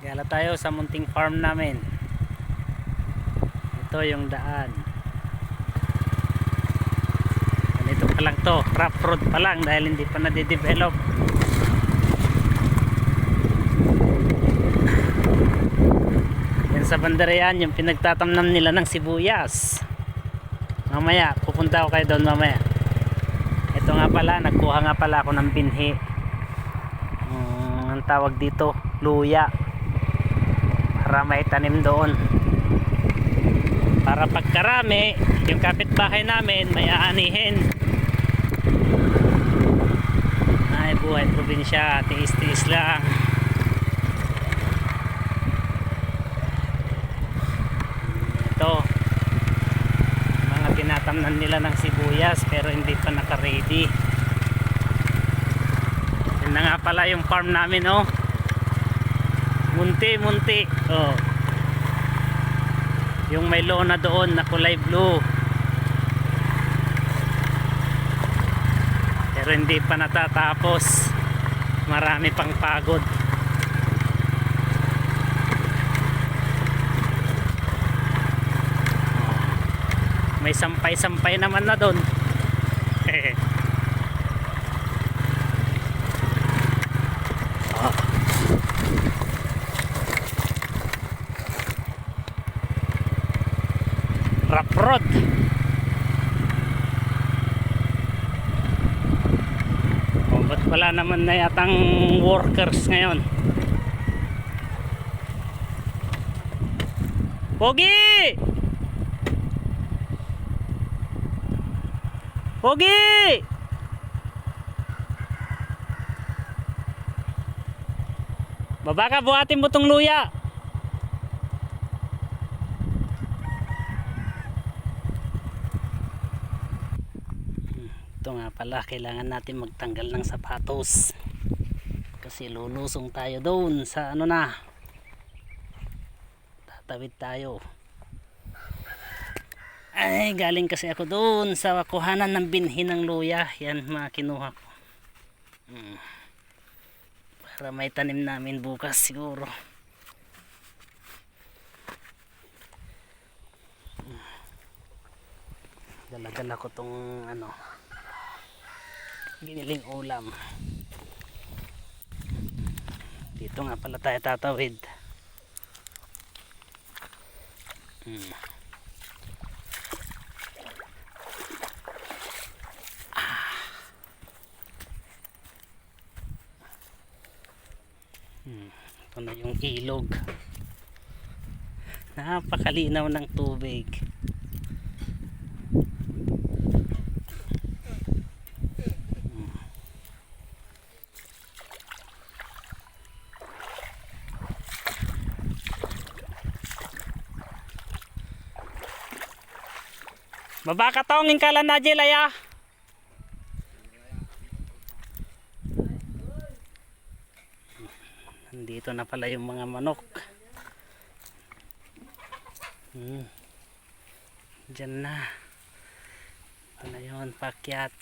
Gala tayo sa munting farm namin. Ito yung daan. Ganito pa lang to, crop road pa lang dahil hindi pa nade-develop. Yan sa bandera yung pinagtatamnan nila ng sibuyas. Mamaya, pupunta ako kayo doon mamaya. Ito nga pala, nagkuha nga pala ako ng binhi. Ang tawag dito, luya. Para may tanim doon. Para pagkarami, yung kapitbahay namin may aanihin. Ay, buhay probinsya, tiis-tiis lang. Ito, mga tinatamnan nila ng sibuyas pero hindi pa naka-ready. Yan na nga pala yung farm namin, oh. Munti oh. Yung may lona doon na kulay blue pero hindi pa natatapos, marami pang pagod. May sampay-sampay naman na doon. Rough road. Oh, ba't wala naman na yatang workers ngayon? Pogi! Pogi! Baba ka, buhatin mo tong luya. Ito nga pala, kailangan natin magtanggal ng sapatos kasi lulusong tayo doon sa ano na, tatawid tayo. Ay, galing kasi ako doon sa kuhanan ng binhi ng luya. Yan mga kinuha ko, para may tanim namin bukas siguro. Dala-dala ko tong ano, giniling ulam. Dito nga pala tayo tatawid. Ito na yung ilog. Napakalinaw ng tubig. Baba ka tongin ka lang na jelaya. Nandito na pala yung mga manok. Diyan na. Ito na yun, pakyat.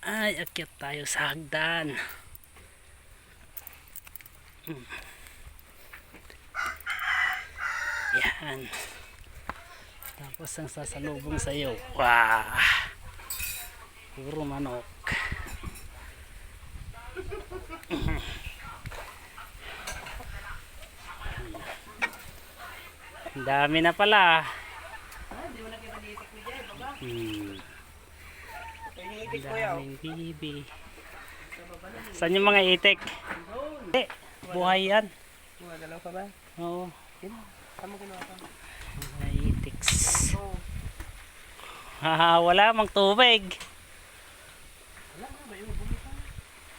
Ay, akyat tayo sa hagdan. Yan. Tapos ang sasalubong sa iyo, wow, puro manok. Dami na pala. Daming bibi. Saan yung mga itik? Buhay yan. Dalaw pa ba? Oo. Saan mo kinuha pa? Mga itiks. Wala mang tubig.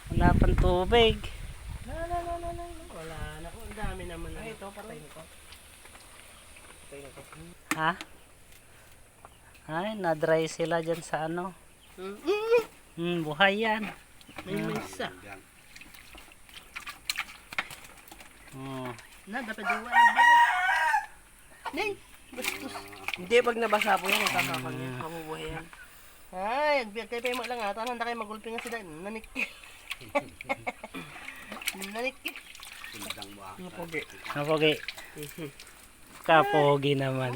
Wala pang tubig. Wala na po. Ang dami naman. Ay, ito patay nito. Patay nito. Ha? Ay, na-dry sila dyan sa ano. Buhay yan. May isa. Na, dapat diwa ng biyak. Neng, bastos. Hindi, pag nabasa po yan, nakakapag yan. Mabubuhay yan. Ay, agbiyak kayo pa lang ata. Handa kayo magulping nga sila. Nanikit. Nanikit. Mapogi. Kapogi. Kapogi naman.